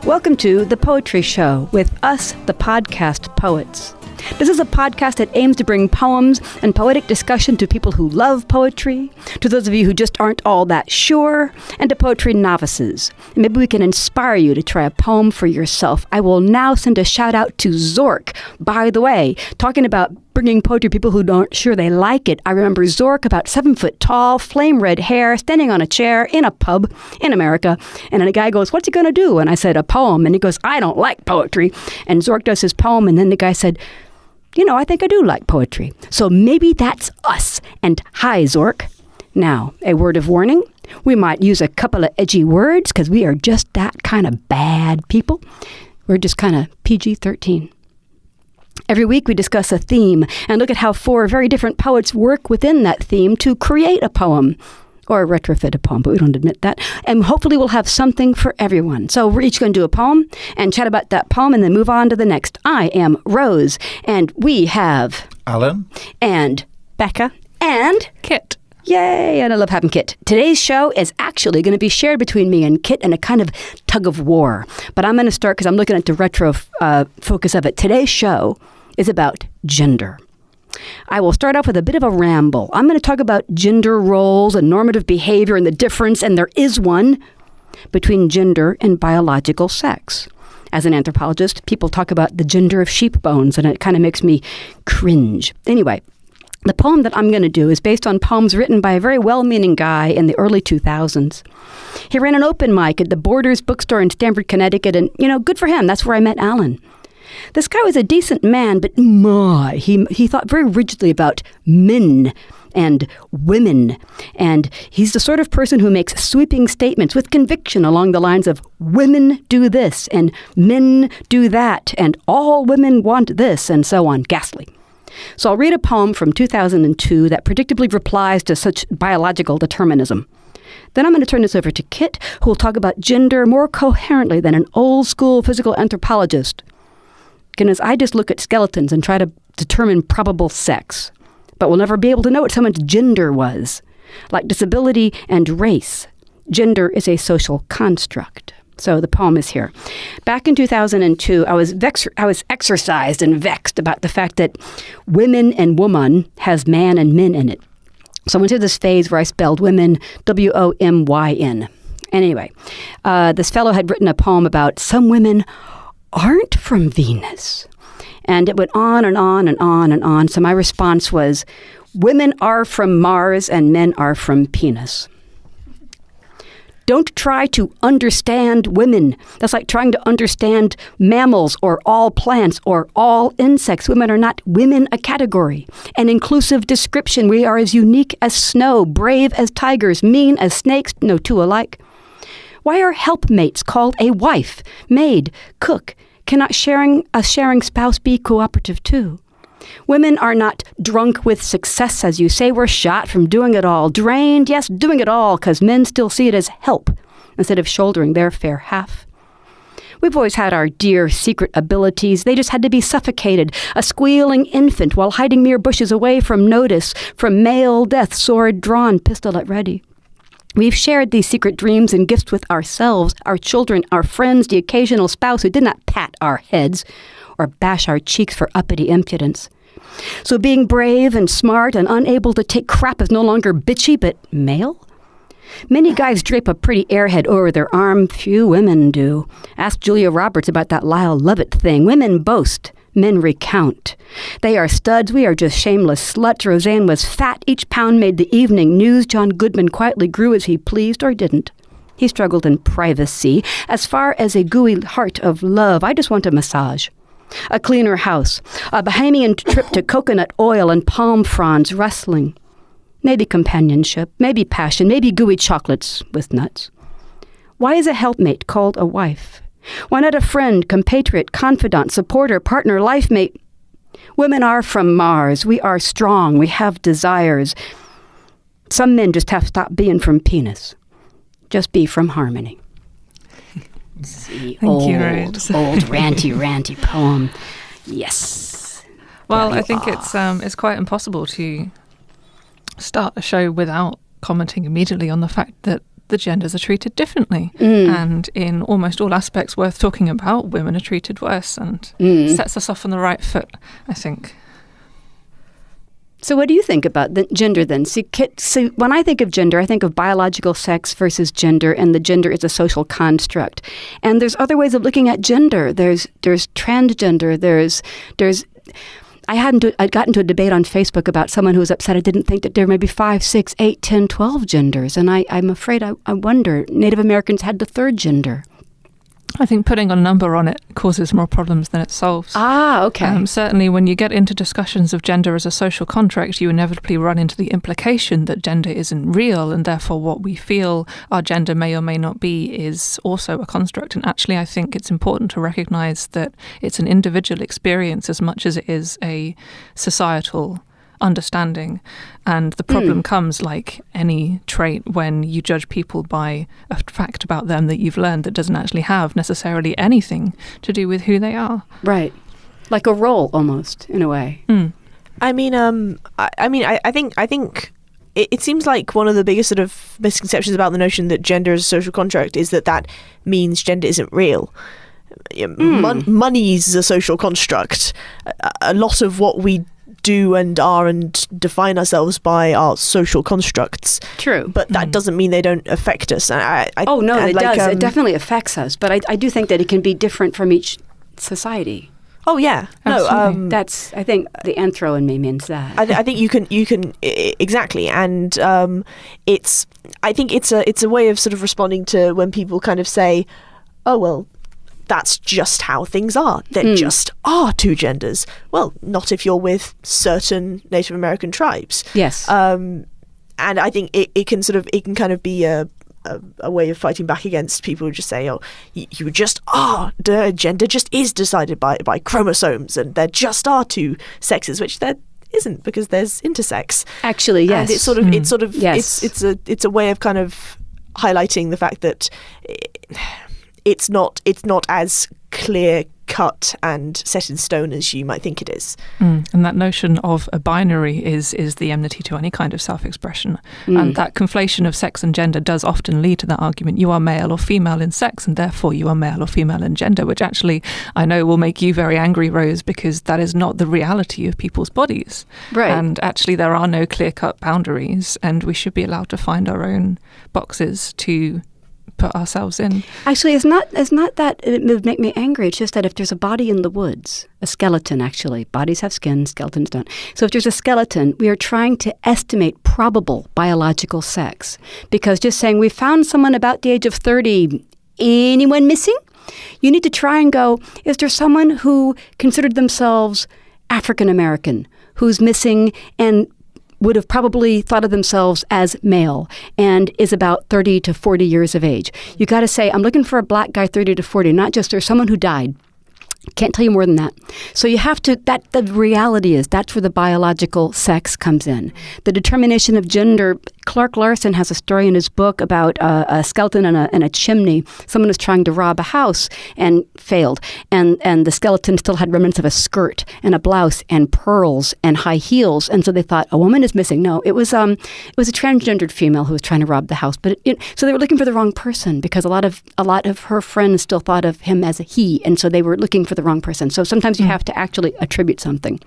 Welcome to The Poetry Show with us, the podcast poets. This is a podcast that aims to bring poems and poetic discussion to people who love poetry, to those of you who just aren't all that sure, and to poetry novices. And maybe we can inspire you to try a poem for yourself. I will now send a shout out to Zork. By the way, talking about bringing poetry to people who aren't sure they like it. I remember Zork, about 7 foot tall, flame red hair, standing on a chair in a pub in America. And then a guy goes, "What's he going to do?" And I said, "A poem." And he goes, "I don't like poetry." And Zork does his poem. And then the guy said, "I think I do like poetry." So maybe that's us. And hi, Zork. Now, a word of warning. We might use a couple of edgy words because we are just that kind of bad people. We're just kind of PG-13. Every week we discuss a theme and look at how 4 very different poets work within that theme to create a poem. Or retrofit a poem, but we don't admit that. And hopefully we'll have something for everyone. So we're each going to do a poem and chat about that poem and then move on to the next. I am Rose, and we have Alan and Becca and Kit. Yay, and I love having Kit. Today's show is actually going to be shared between me and Kit in a kind of tug of war. But I'm going to start because I'm looking at the retro focus of it. Today's show is about gender. I will start off with a bit of a ramble. I'm going to talk about gender roles and normative behavior and the difference, and there is one, between gender and biological sex. As an anthropologist, people talk about the gender of sheep bones, and it kind of makes me cringe. Anyway, the poem that I'm going to do is based on poems written by a very well-meaning guy in the early 2000s. He ran an open mic at the Borders bookstore in Stamford, Connecticut, and, good for him. That's where I met Alan. This guy was a decent man, but he thought very rigidly about men and women. And he's the sort of person who makes sweeping statements with conviction along the lines of women do this and men do that and all women want this and so on. Ghastly. So I'll read a poem from 2002 that predictably replies to such biological determinism. Then I'm going to turn this over to Kit, who will talk about gender more coherently than an old-school physical anthropologist. Goodness, I just look at skeletons and try to determine probable sex, but we'll never be able to know what someone's gender was. Like disability and race, gender is a social construct. So the poem is here. Back in 2002, I was exercised and vexed about the fact that women and woman has man and men in it. So I went through this phase where I spelled women W-O-M-Y-N. Anyway, this fellow had written a poem about some women aren't from Venus. And it went on and on and on and on. So my response was, women are from Mars and men are from penis. Don't try to understand women. That's like trying to understand mammals or all plants or all insects. Women are not women, a category. An inclusive description. We are as unique as snow, brave as tigers, mean as snakes, no two alike. Why are helpmates called a wife, maid, cook? Cannot a sharing spouse be cooperative too? Women are not drunk with success, as you say. We're shot from doing it all. Drained, yes, doing it all, because men still see it as help instead of shouldering their fair half. We've always had our dear secret abilities. They just had to be suffocated. A squealing infant while hiding mere bushes away from notice, from male death, sword drawn, pistol at ready. We've shared these secret dreams and gifts with ourselves, our children, our friends, the occasional spouse who did not pat our heads or bash our cheeks for uppity impudence. So being brave and smart and unable to take crap is no longer bitchy, but male? Many guys drape a pretty airhead over their arm. Few women do. Ask Julia Roberts about that Lyle Lovett thing. Women boast. Men recount. They are studs. We are just shameless sluts. Roseanne was fat. Each pound made the evening news. John Goodman quietly grew as he pleased or didn't. He struggled in privacy. As far as a gooey heart of love, I just want a massage. A cleaner house. A Bahamian trip to coconut oil and palm fronds rustling. Maybe companionship. Maybe passion. Maybe gooey chocolates with nuts. Why is a helpmate called a wife? Why not a friend, compatriot, confidant, supporter, partner, life mate? Women are from Mars. We are strong. We have desires. Some men just have to stop being from penis. Just be from harmony. Thank you, Rose. Old ranty poem. Yes. Well, I think it's quite impossible to start a show without commenting immediately on the fact that the genders are treated differently. And in almost all aspects worth talking about, women are treated worse, and sets us off on the right foot, I think. So what do you think about the gender then? See, Kit, when I think of gender, I think of biological sex versus gender, and the gender is a social construct. And there's other ways of looking at gender. There's transgender. I got into a debate on Facebook about someone who was upset I didn't think that there may be 5, 6, 8, 10, 12 genders. And I'm afraid I wonder, Native Americans had the third gender. I think putting a number on it causes more problems than it solves. Okay. Certainly when you get into discussions of gender as a social contract, you inevitably run into the implication that gender isn't real, and therefore what we feel our gender may or may not be is also a construct. And actually I think it's important to recognise that it's an individual experience as much as it is a societal understanding. And the problem comes, like any trait, when you judge people by a fact about them that you've learned that doesn't actually have necessarily anything to do with who they are. Right. Like a role, almost, in a way. I think it seems like one of the biggest sort of misconceptions about the notion that gender is a social contract is that means gender isn't real. Money is a social construct. A lot of what we do and are and define ourselves by our social constructs. True. But that doesn't mean they don't affect us. It does. It definitely affects us. But I do think that it can be different from each society. Oh yeah, absolutely. No. That's, I think, the anthro in me means that. I think you can exactly, and it's. I think it's a way of sort of responding to when people kind of say, "Oh well, that's just how things are. There just are two genders." Well, not if you're with certain Native American tribes. Yes. And I think it can kind of be a way of fighting back against people who just say, "Oh, you just are. The gender just is decided by chromosomes, and there just are two sexes," which there isn't, because there's intersex. Actually, yes. And yes. it's a way of kind of highlighting the fact that it's not as clear cut and set in stone as you might think it is. And that notion of a binary is the enmity to any kind of self-expression. And that conflation of sex and gender does often lead to that argument. You are male or female in sex, and therefore you are male or female in gender, which actually I know will make you very angry, Rose, because that is not the reality of people's bodies. Right. And actually there are no clear-cut boundaries, and we should be allowed to find our own boxes to put ourselves in. Actually, it's not that it would make me angry. It's just that if there's a body in the woods, a skeleton actually, bodies have skin, skeletons don't. So if there's a skeleton, we are trying to estimate probable biological sex. Because just saying we found someone about the age of 30, anyone missing? You need to try and go, is there someone who considered themselves African American, who's missing and would have probably thought of themselves as male and is about 30 to 40 years of age. You got to say, I'm looking for a black guy 30 to 40, not just there's someone who died. Can't tell you more than that. So you have to, the reality is that's where the biological sex comes in. The determination of gender, Clark Larson has a story in his book about a skeleton and a chimney. Someone was trying to rob a house and failed. And the skeleton still had remnants of a skirt and a blouse and pearls and high heels. And so they thought, a woman is missing. No, it was a transgendered female who was trying to rob the house. But so they were looking for the wrong person, because a lot of her friends still thought of him as a he. And so they were looking for the wrong person. So sometimes you have to actually attribute something.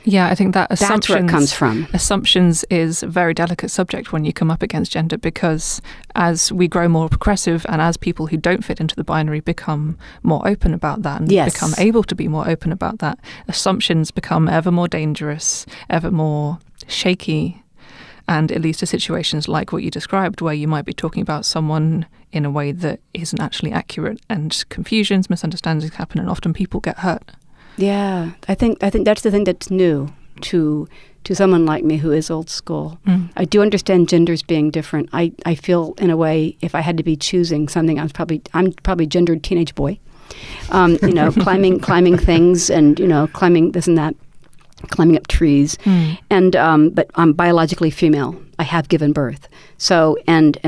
Yeah, I think that's where it comes from. Assumptions is a very delicate subject when you come up against gender, because as we grow more progressive and as people who don't fit into the binary become more open about that and become able to be more open about that, assumptions become ever more dangerous, ever more shaky. And it leads to situations like what you described, where you might be talking about someone in a way that isn't actually accurate, and confusions, misunderstandings happen, and often people get hurt. Yeah, I think that's the thing that's new to someone like me who is old school. I do understand genders being different. I feel in a way, if I had to be choosing something, I'm probably gendered teenage boy. Climbing things and climbing this and that. Climbing up trees, but I'm biologically female. I have given birth, so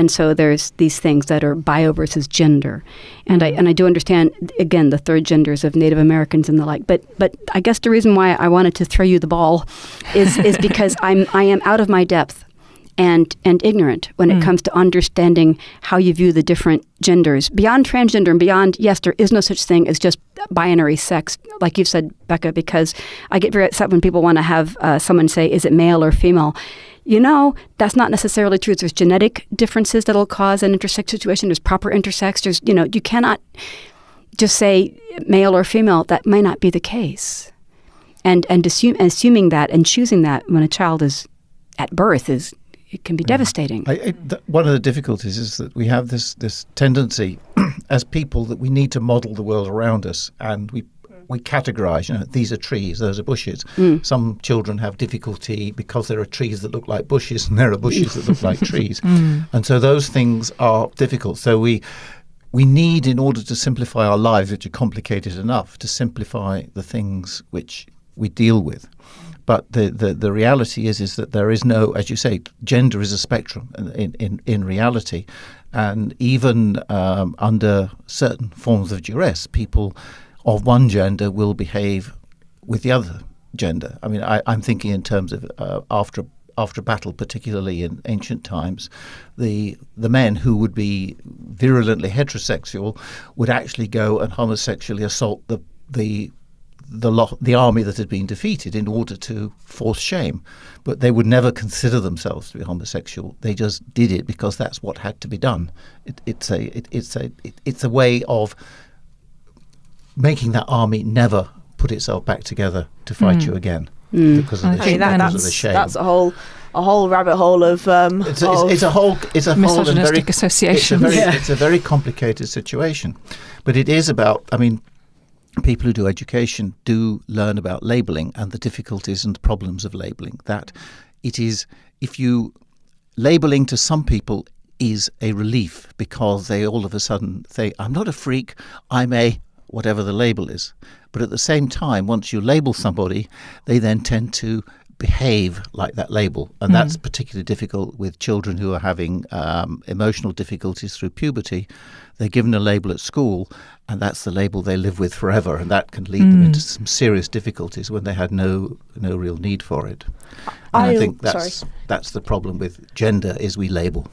so there's these things that are bio versus gender, and I do understand again the third genders of Native Americans and the like. But I guess the reason why I wanted to throw you the ball is because I am out of my depth and ignorant when it comes to understanding how you view the different genders. Beyond transgender and beyond, yes, there is no such thing as just binary sex, like you've said, Becca, because I get very upset when people want to have someone say, is it male or female? That's not necessarily true. There's genetic differences that'll cause an intersex situation. There's proper intersex. There's, you cannot just say male or female. That may not be the case. And assuming that and choosing that when a child is at birth it can be devastating. One of the difficulties is that we have this tendency as people that we need to model the world around us, and we categorize, these are trees, those are bushes. Some children have difficulty because there are trees that look like bushes and there are bushes that look like trees. And so those things are difficult. So we need, in order to simplify our lives, which are complicated enough, to simplify the things which we deal with. But the reality is that there is no, as you say, gender is a spectrum in reality. And even under certain forms of duress, people of one gender will behave with the other gender. I mean, I'm thinking in terms of after battle, particularly in ancient times, the men who would be virulently heterosexual would actually go and homosexually assault the army that had been defeated in order to force shame. But they would never consider themselves to be homosexual. They just did it because that's what had to be done. It's a way of making that army never put itself back together to fight you again because of the shame. That's a whole rabbit hole of it's a whole misogynistic association. It's a very complicated situation, but it is about. I mean, people who do education do learn about labelling and the difficulties and the problems of labelling. That it is, labelling to some people is a relief because they all of a sudden say, I'm not a freak, I'm a whatever the label is. But at the same time, once you label somebody, they then tend to behave like that label. And that's particularly difficult with children who are having emotional difficulties through puberty. They're given a label at school, and that's the label they live with forever. And that can lead them into some serious difficulties when they had no real need for it. And I think that's the problem with gender, is we label.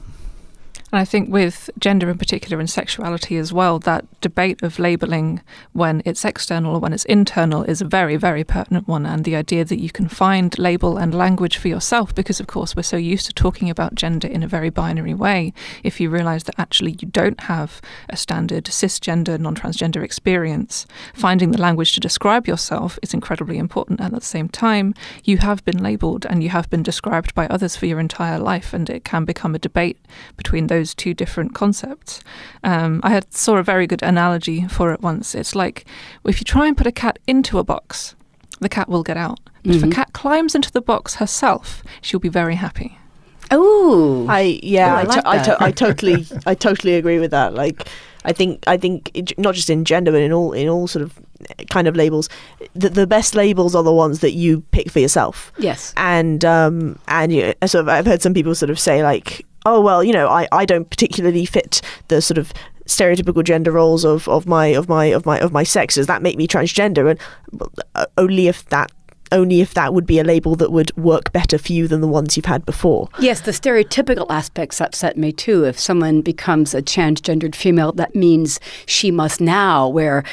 And I think with gender in particular and sexuality as well, that debate of labelling when it's external or when it's internal is a very, very pertinent one. And the idea that you can find label and language for yourself, because of course we're so used to talking about gender in a very binary way. If you realise that actually you don't have a standard cisgender, non-transgender experience, finding the language to describe yourself is incredibly important. And at the same time, you have been labelled and you have been described by others for your entire life, and it can become a debate between those two different concepts. I saw a very good analogy for it once. It's like if you try and put a cat into a box, the cat will get out. But if a cat climbs into the box herself, she'll be very happy. Oh, I totally agree with that. Like, I think not just in gender, but in all sort of kind of labels, the best labels are the ones that you pick for yourself. Yes, and sort of I've heard some people sort of say like, oh well, I don't particularly fit the sort of stereotypical gender roles of my sex. Does that make me transgender? And only if that would be a label that would work better for you than the ones you've had before. Yes, the stereotypical aspects upset me too. If someone becomes a transgendered female, that means she must now wear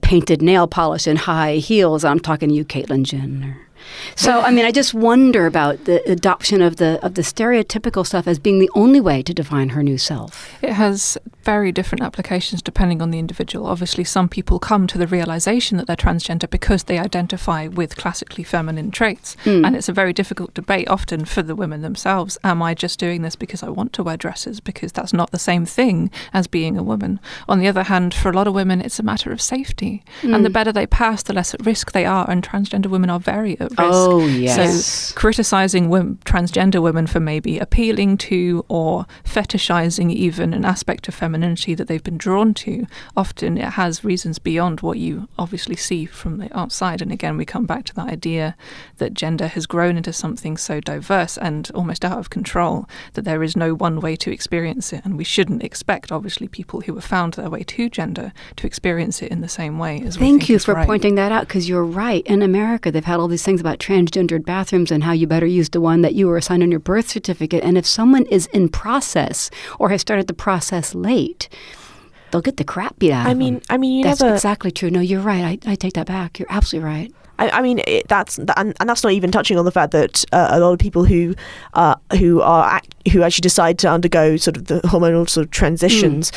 painted nail polish and high heels. I'm talking to you, Caitlin Jenner. So, I mean, I just wonder about the adoption of the stereotypical stuff as being the only way to define her new self. It has very different applications depending on the individual. Obviously, some people come to the realization that they're transgender because they identify with classically feminine traits. And it's a very difficult debate often for the women themselves. Am I just doing this because I want to wear dresses? Because that's not the same thing as being a woman. On the other hand, for a lot of women, it's a matter of safety. And the better they pass, the less at risk they are. And transgender women are very at risk. Oh, yes. So criticizing transgender women for maybe appealing to or fetishizing even an aspect of femininity that they've been drawn to, often it has reasons beyond what you obviously see from the outside. And again, we come back to that idea that gender has grown into something so diverse and almost out of control that there is no one way to experience it. And we shouldn't expect, obviously, people who have found their way to gender to experience it in the same way as we think. Thank you is for right. pointing that out, because you're right. In America, they've had all these things about transgendered bathrooms and how you better use the one that you were assigned on your birth certificate. And if someone is in process or has started the process late, they'll get the crap beat out of them. That's exactly true. No, you're right. I take that back. You're absolutely right. That's not even touching on the fact that a lot of people who actually decide to undergo sort of the hormonal sort of transitions,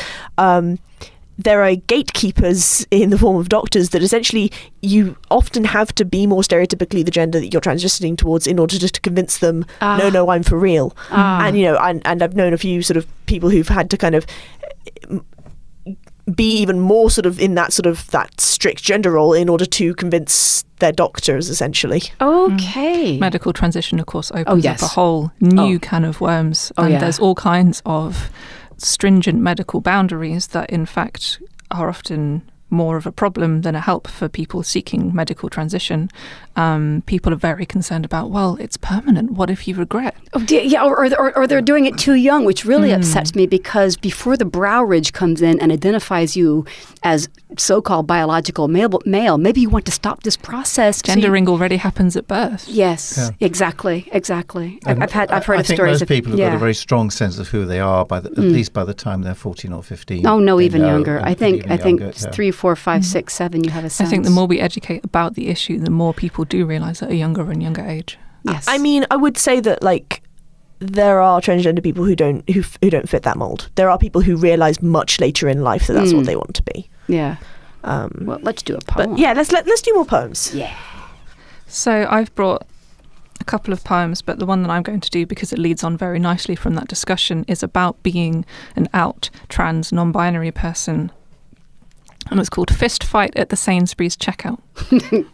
there are gatekeepers in the form of doctors that essentially you often have to be more stereotypically the gender that you're transitioning towards in order to convince them, no, I'm for real. And and I've known a few sort of people who've had to kind of be even more sort of in that strict gender role in order to convince their doctors, essentially. Okay. Medical transition, of course, opens up a whole new can of worms. And there's all kinds of stringent medical boundaries that, in fact, are often more of a problem than a help for people seeking medical transition. People are very concerned about, well, it's permanent. What if you regret? Or they're doing it too young, which really upsets me, because before the brow ridge comes in and identifies you as so-called biological male, maybe you want to stop this process. Gendering already happens at birth. Yes, exactly. I've heard of stories. I think most people have got a very strong sense of who they are at least by the time they're 14 or 15. Oh no, even younger. I think 3, 4, 5, 6, 7. You have a sense. I think the more we educate about the issue, the more people do realise at a younger and younger age. Yes. I would say that there are transgender people who don't fit that mold. There are people who realise much later in life that that's what they want to be. Yeah. Well, let's do a poem. But yeah, let's do more poems. Yeah. So I've brought a couple of poems, but the one that I'm going to do, because it leads on very nicely from that discussion, is about being an out trans non-binary person. And it's called Fist Fight at the Sainsbury's Checkout.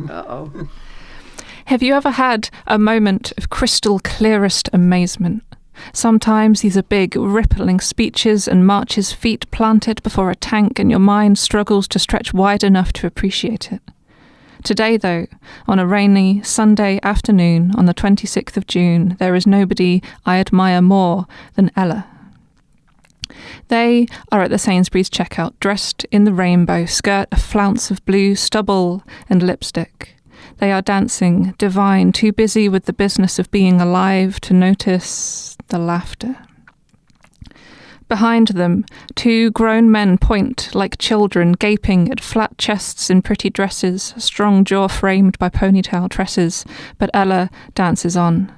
Uh-oh. Have you ever had a moment of crystal clearest amazement? Sometimes these are big, rippling speeches and marches, feet planted before a tank, and your mind struggles to stretch wide enough to appreciate it. Today, though, on a rainy Sunday afternoon on the 26th of June, there is nobody I admire more than Ella. They are at the Sainsbury's checkout, dressed in the rainbow, skirt a flounce of blue, stubble and lipstick. They are dancing, divine, too busy with the business of being alive to notice the laughter. Behind them, 2 grown men point like children, gaping at flat chests in pretty dresses, strong jaw framed by ponytail tresses, but Ella dances on.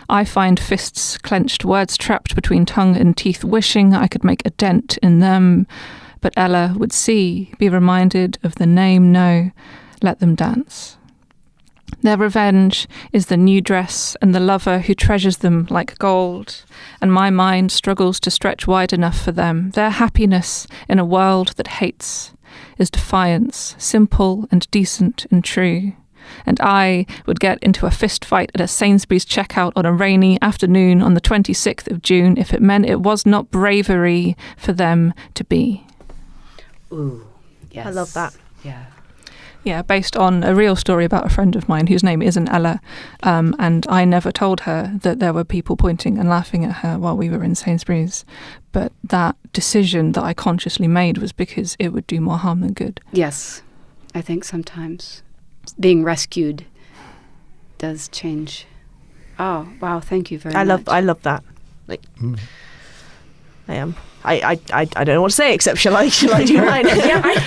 I find fists clenched, words trapped between tongue and teeth, wishing I could make a dent in them. But Ella would see, be reminded of the name, no, let them dance. Their revenge is the new dress and the lover who treasures them like gold, and my mind struggles to stretch wide enough for them. Their happiness in a world that hates is defiance, simple and decent and true. And I would get into a fist fight at a Sainsbury's checkout on a rainy afternoon on the 26th of June if it meant it was not bravery for them to be. Ooh, yes. I love that. Yeah. Yeah, based on a real story about a friend of mine whose name isn't Ella, and I never told her that there were people pointing and laughing at her while we were in Sainsbury's. But that decision that I consciously made was because it would do more harm than good. Yes, I think sometimes being rescued does change. Oh, wow, thank you very much. I love that. I don't know what to say except shall I do mine?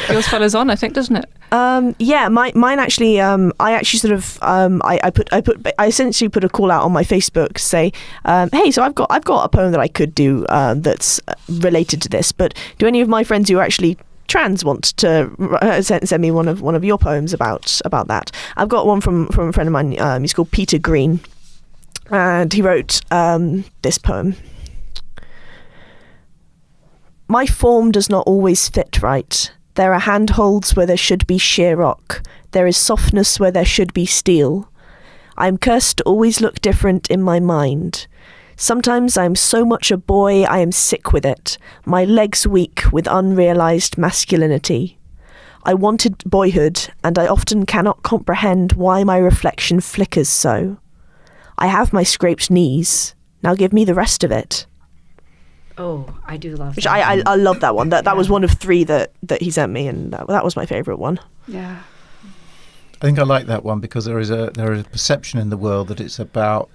Yours follows on, I think, doesn't it? Mine actually. I actually sort of. I essentially put a call out on my Facebook to say, hey, so I've got a poem that I could do that's related to this. But do any of my friends who are actually trans want to send me one of your poems about that? I've got one from a friend of mine. He's called Peter Green, and he wrote this poem. My form does not always fit right. There are handholds where there should be sheer rock. There is softness where there should be steel. I am cursed to always look different in my mind. Sometimes I am so much a boy I am sick with it, my legs weak with unrealized masculinity. I wanted boyhood, and I often cannot comprehend why my reflection flickers so. I have my scraped knees. Now give me the rest of it. Oh, I do love Which that. I love that one. That was one of 3 that he sent me, and that was my favourite one. Yeah. I think I like that one because there is a perception in the world that it's about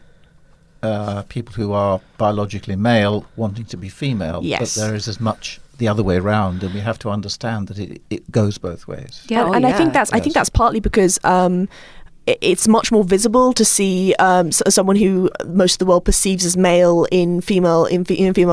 people who are biologically male wanting to be female, Yes. but there is as much the other way around, and we have to understand that it goes both ways. Yeah, and I think that's partly because it's much more visible to see someone who most of the world perceives as male in female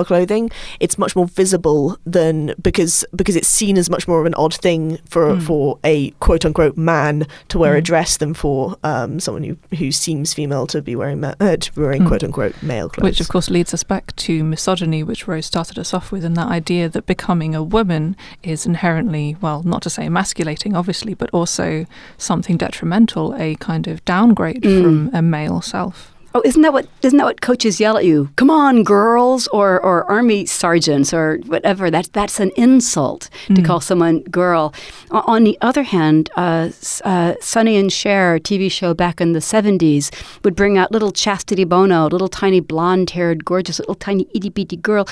clothing. It's much more visible than because it's seen as much more of an odd thing for a quote unquote man to wear a dress than for someone who seems female to be wearing quote unquote male clothes. Which of course leads us back to misogyny, which Rose started us off with, and that idea that becoming a woman is inherently, well, not to say emasculating obviously, but also something detrimental, a kind of downgrade from a male self. Oh, isn't that what coaches yell at you? Come on, girls, or army sergeants, or whatever. That's an insult to call someone girl. On the other hand, Sonny and Cher, a TV show back in the 70s, would bring out little Chastity Bono, little tiny blonde-haired, gorgeous little tiny itty-bitty girl,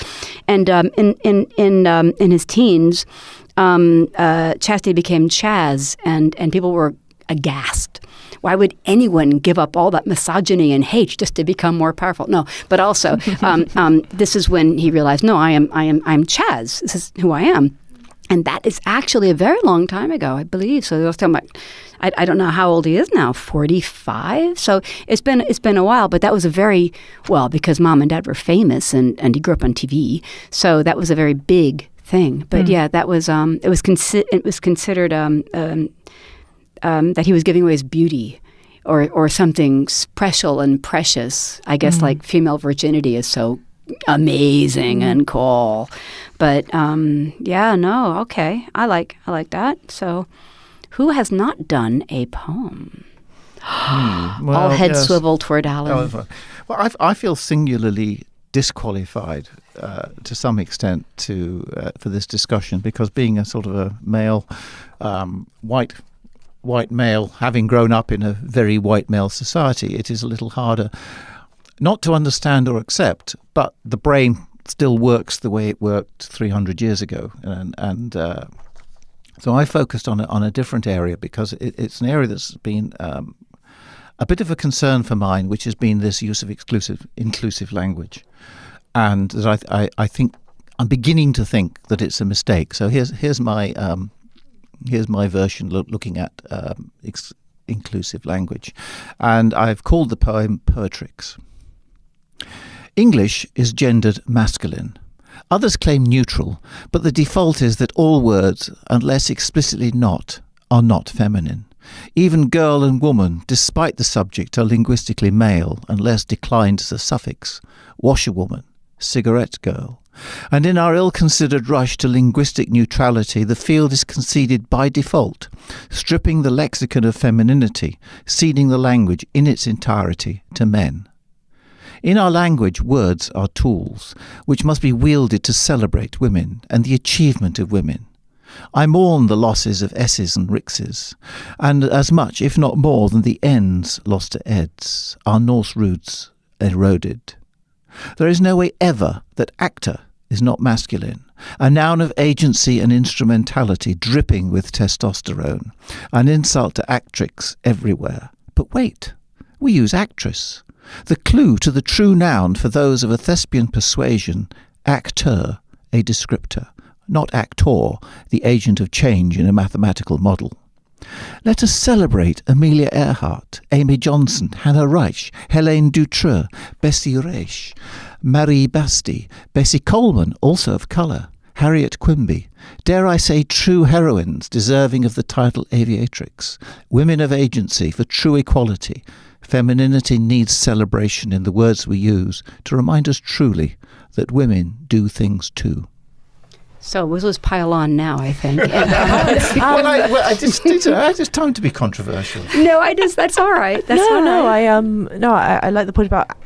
and in his teens, Chastity became Chaz, and people were aghast. Why would anyone give up all that misogyny and hate just to become more powerful? No, but also this is when he realized, no, I'm Chaz. This is who I am, and that is actually a very long time ago, I believe. So I was talking about, I don't know how old he is now, 45. So it's been a while, but that was because mom and dad were famous and he grew up on TV, so that was a very big thing. But yeah, that was it was considered. That he was giving away his beauty or something special and precious. I guess like female virginity is so amazing and cool. But okay. I like that. So who has not done a poem? Well, All heads yes. swivel toward Alan. Well, I feel singularly disqualified to some extent for this discussion, because being a sort of a male, white male, having grown up in a very white male society, it is a little harder not to understand or accept, but the brain still works the way it worked 300 years ago. And so I focused on a different area, because it's an area that's been a bit of a concern for mine, which has been this use of inclusive language. And that I think, I'm beginning to think that it's a mistake. So here's my version looking at inclusive language, and I've called the poem Poetrix. English is gendered masculine. Others claim neutral, but the default is that all words, unless explicitly not, are not feminine. Even girl and woman, despite the subject, are linguistically male, unless declined as a suffix. Washerwoman, cigarette girl. And in our ill-considered rush to linguistic neutrality, the field is conceded by default, stripping the lexicon of femininity, ceding the language in its entirety to men. In our language, words are tools, which must be wielded to celebrate women and the achievement of women. I mourn the losses of S's and Rix's, and as much, if not more, than the N's lost to Eds, our Norse roots eroded. There is no way ever that actor is not masculine, a noun of agency and instrumentality dripping with testosterone, an insult to actrix everywhere. But wait, we use actress. The clue to the true noun for those of a thespian persuasion, acteur, a descriptor, not actor, the agent of change in a mathematical model. Let us celebrate Amelia Earhart, Amy Johnson, Hannah Reich, Helene Dutreux, Bessie Reich, Marie Basti, Bessie Coleman, also of colour, Harriet Quimby, dare I say true heroines deserving of the title aviatrix, women of agency for true equality. Femininity needs celebration in the words we use to remind us truly that women do things too. So we'll just pile on now, I think. I just time to be controversial. No, that's all right. That's all right. I like the point about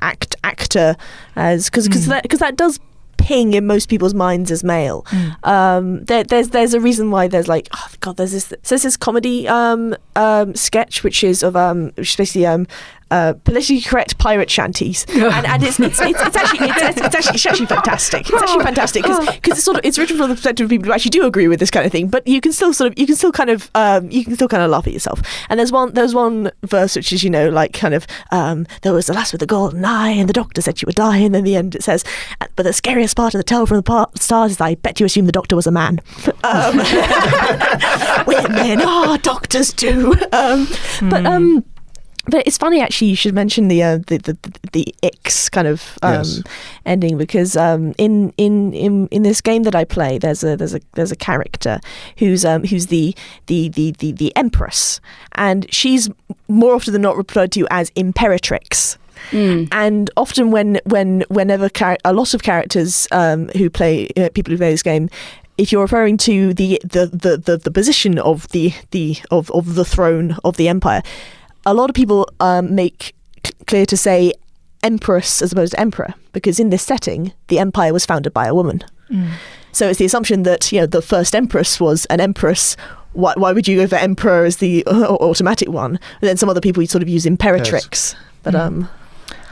actor, as because that does ping in most people's minds as male. There's a reason why there's like, oh god, there's this comedy sketch which is basically politically correct pirate shanties, and it's actually fantastic. It's actually fantastic because it's written from the perspective of people who actually do agree with this kind of thing, but you can still kind of laugh at yourself. And there's one verse which is there was the lass with the golden eye, and the doctor said she would die, and then the end it says, but the scariest part of the tale from the stars is that I bet you assume the doctor was a man. Women are doctors too. But it's funny, actually. You should mention the X kind of ending, because in this game that I play, there's a character who's the Empress, and she's more often than not referred to as Poetrix. And often whenever a lot of characters who play people who play this game, if you're referring to the position of the throne of the empire, a lot of people make clear to say Empress as opposed to Emperor, because in this setting, the empire was founded by a woman. So it's the assumption that the first Empress was an Empress. Why would you go for Emperor as the automatic one? And then some other people sort of use Poetrix. But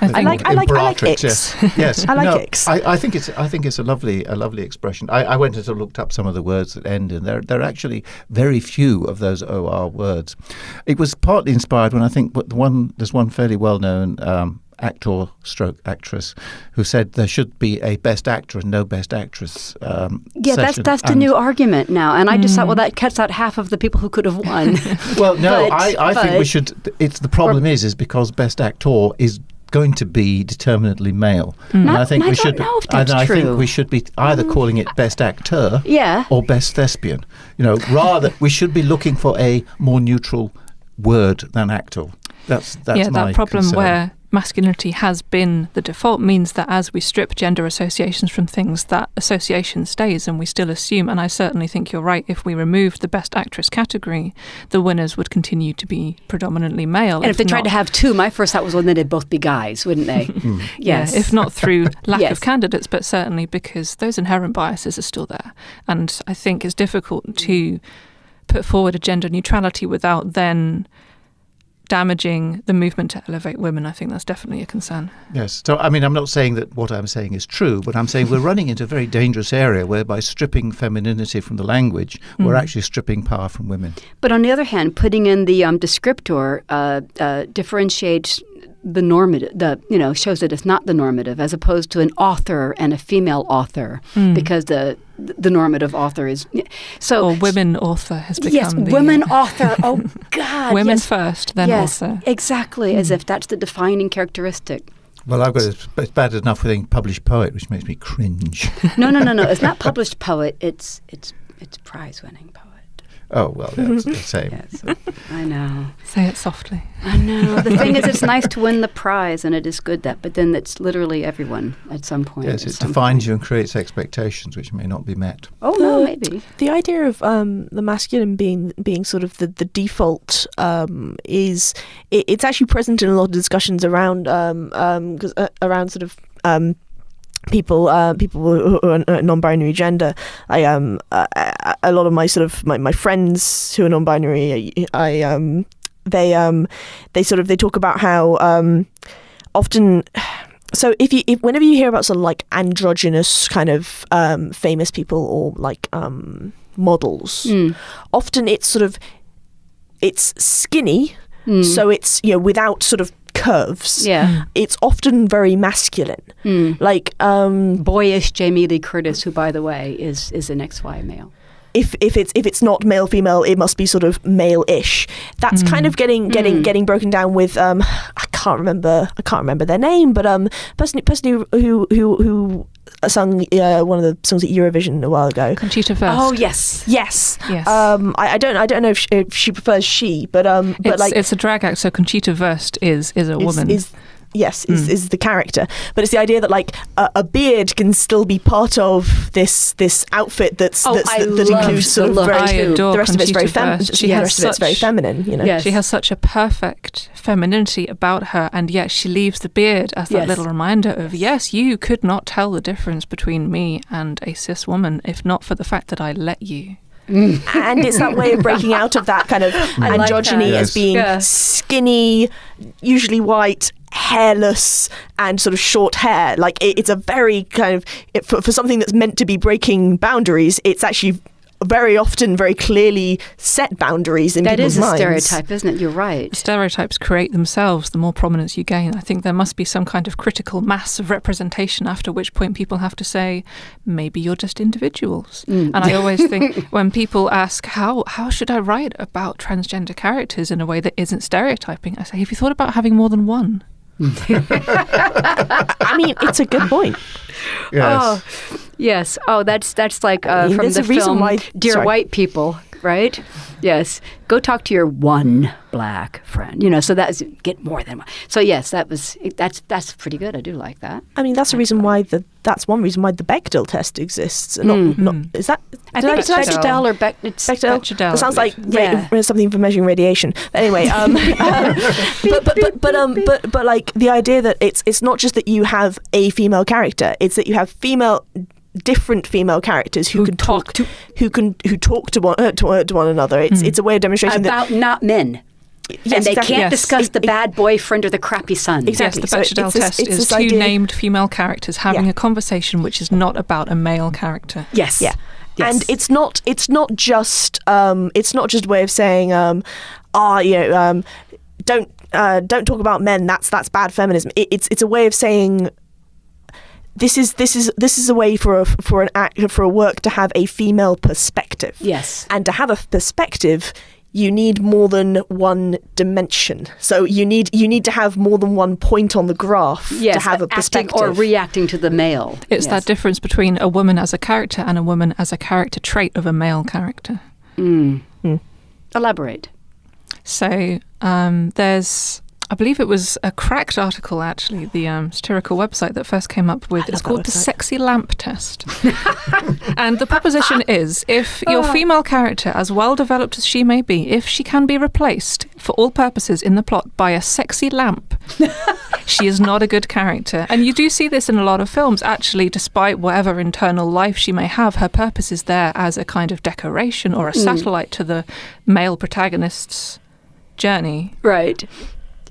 I like X. Yes, I like X. I think it's a lovely expression. I went and looked up some of the words that end in there. There are actually very few of those OR words. It was partly inspired when I think there's one fairly well known actor stroke actress who said there should be a best actor and no best actress session. That's the new argument now, and I just thought, well, that cuts out half of the people who could have won. Well, no, I think we should. The problem is because best actor is going to be determinately male. And I think we should. Know if that's I true. think we should be either calling it best actor, Yeah. or best thespian. Rather we should be looking for a more neutral word than actor. That's my that problem concern. where masculinity has been the default means that as we strip gender associations from things, that association stays and we still assume, and I certainly think you're right, if we removed the best actress category, the winners would continue to be predominantly male. And if they tried to have two, my first thought was, well, then they'd both be guys, wouldn't they? Yes. Yeah, if not through lack Yes. of candidates, but certainly because those inherent biases are still there. And I think it's difficult to put forward a gender neutrality without then damaging the movement to elevate women. I think that's definitely a concern. Yes. So, I'm not saying that what I'm saying is true, but I'm saying we're running into a very dangerous area where by stripping femininity from the language, we're actually stripping power from women. But on the other hand, putting in the descriptor differentiates the normative, shows that it's not the normative, as opposed to an author and a female author, because the normative author is so. Or women author has become yes, women author. Oh God, women yes. first, then yes, author. Exactly, as if that's the defining characteristic. Well, I've got it's bad enough with saying published poet, which makes me cringe. No. It's not published poet. It's prize-winning poet. Oh, well, that's the same. Yes, I know. Say it softly. I know. The thing is, it's nice to win the prize, and it is good that, but then it's literally everyone at some point. Yes, it defines you and creates expectations which may not be met. Oh, no, maybe. The idea of the masculine being sort of the default is it's actually present in a lot of discussions around around sort of people who are non-binary gender. A lot of my sort of my friends who are non-binary, they talk about how often. So if whenever you hear about sort of like androgynous kind of famous people or like models, often it's skinny, so it's without sort of curves. Yeah. It's often very masculine. Like boyish Jamie Lee Curtis, who by the way is an XY male. If it's not male female, it must be sort of male-ish. That's kind of getting broken down with I can't remember their name, but person who sung one of the songs at Eurovision a while ago. Conchita Wurst. Oh yes. I don't know if she prefers she, but it's a drag act. So Conchita Wurst is a woman. Is the character, but it's the idea that like a beard can still be part of this outfit that includes sort of the rest of it's very very feminine. Yes. She has such a perfect femininity about her, and yet she leaves the beard as that little reminder of yes, you could not tell the difference between me and a cis woman if not for the fact that I let you. And it's that way of breaking out of that kind of I like androgyny that. as being skinny, usually white, hairless, and sort of short hair. Like it's a very kind of for something that's meant to be breaking boundaries. It's actually very often very clearly set boundaries in people's minds. That is a stereotype, isn't it? You're right. Stereotypes create themselves the more prominence you gain. I think there must be some kind of critical mass of representation, after which point people have to say, maybe you're just individuals. And I always think when people ask, how should I write about transgender characters in a way that isn't stereotyping? I say, have you thought about having more than one? I mean, it's a good point. Yes. Yes. Oh, that's like from there's the a reason film why- Dear sorry. White People, right? Yes. Go talk to your one black friend. So that's get more than one. So yes, that's pretty good. I do like that. I mean, that's the reason why that's one reason why the Bechdel test exists. Not is that? I think it's Bechdel. Bechdel or it's Bechdel. Bechdel, It sounds I like believe. something for measuring radiation. But anyway, but like the idea that it's not just that you have a female character; it's that you have different female characters who can talk to one another. It's a way of demonstrating about not men. Yes, and they exactly. can't Yes. discuss the bad boyfriend or the crappy son. Exactly. Yes, So the Bechdel it's this- test it's is this two idea- named female characters having Yeah. a conversation which is not about a male character. Yes. Yeah. Yes. And it's not just a way of saying don't talk about men, that's bad feminism. It's a way of saying this is a way for a work to have a female perspective. Yes. And to have a perspective, you need more than one dimension. So you need to have more than one point on the graph Yes, to have a acting perspective. or reacting to the male. It's Yes. that difference between a woman as a character and a woman as a character trait of a male character. Elaborate. So there's, I believe it was a Cracked article, actually, the satirical website that first came up with. It's that called the website. Sexy Lamp Test. And the proposition is, if your female character, as well developed as she may be, if she can be replaced for all purposes in the plot by a sexy lamp, she is not a good character. And you do see this in a lot of films, actually, despite whatever internal life she may have, her purpose is there as a kind of decoration or a satellite to the male protagonist's journey. Right.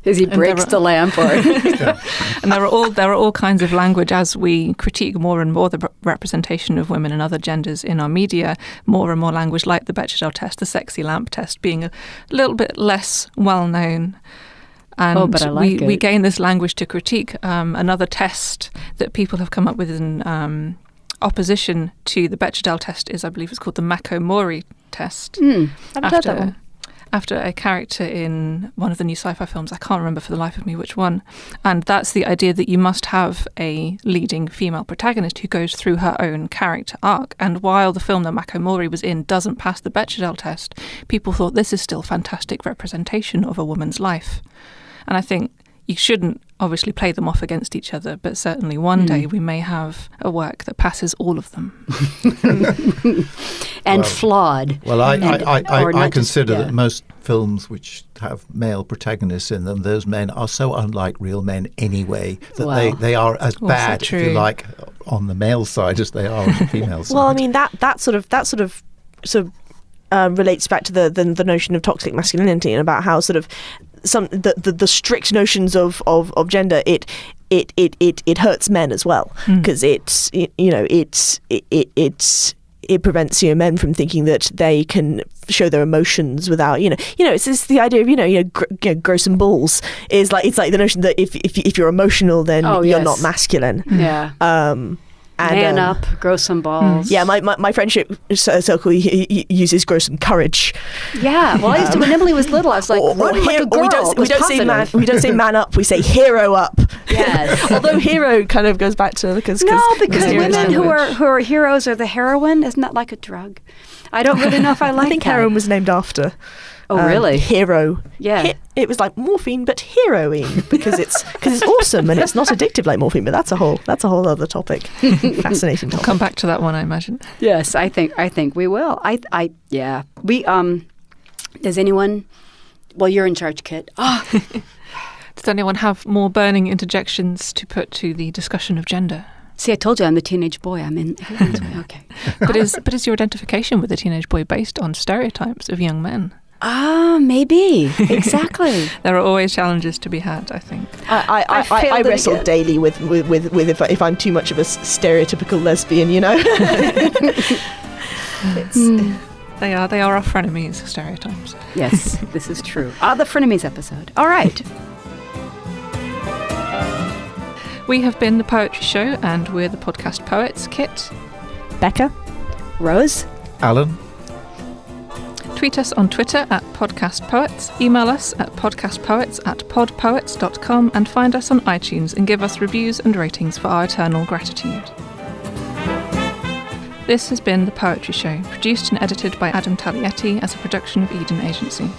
As he breaks the lamp or And there are all kinds of language as we critique more and more the representation of women and other genders in our media, more and more language like the Bechdel test, the sexy lamp test, being a little bit less well known. And but I like we it. gain this language to critique. Another test that people have come up with in opposition to the Bechdel test is, I believe it's called the Mako-Mori test. Haven't heard that one. After a character in one of the new sci-fi films. I can't remember for the life of me which one. And that's the idea that you must have a leading female protagonist who goes through her own character arc. And while the film that Mako-Mori was in doesn't pass the Bechdel test, people thought this is still fantastic representation of a woman's life. And I think you shouldn't obviously play them off against each other, but certainly one day we may have a work that passes all of them. and flawed. Well, or I not just- consider yeah. that most films which have male protagonists in them, those men are so unlike real men anyway that Wow. they are as Also bad, if you true. like, on the male side as they are on the female side. Well, I mean that sort of relates back to the notion of toxic masculinity and about how sort of the strict notions of gender it hurts men as well because it prevents men from thinking that they can show their emotions without it's just the idea of grow some balls is like it's like the notion that if you're emotional then Oh, you're yes. not masculine. Yeah. And, Man up, grow some balls. Yeah, my friendship circle he uses grow some courage. Yeah. Well, I used to when Emily was little. I was like, Or grow like a girl. we It was don't say man up. We say hero up. Yes. Although hero kind of goes back to because No, because hero's women who language. are heroes are the heroine. Isn't that like a drug? I don't really know if I like I think that. heroin was named after. Oh, really? Hero. Yeah. It was like morphine, but heroine because it's awesome and it's not addictive like morphine. But that's a whole other topic. Fascinating topic. Come back to that one, I imagine. Yes, I think we will. Yeah. We does anyone? Well, you're in charge, Kit. Oh, Does anyone have more burning interjections to put to the discussion of gender? See, I told you I'm the teenage boy. I'm in. Okay. But is your identification with the teenage boy based on stereotypes of young men? Maybe. Exactly. There are always challenges to be had, I think. I wrestle daily with if I'm too much of a stereotypical lesbian, you know. They are our frenemies, stereotypes. Yes, this is true. The frenemies episode. All right. We have been The Poetry Show, and we're the podcast poets. Kit, Becca, Rose, Alan. tweet us on Twitter at podcastpoets, email us at podcastpoets@podpoets.com, and find us on iTunes and give us reviews and ratings for our eternal gratitude. This has been The Poetry Show, produced and edited by Adam Taglietti as a production of Eden Agency.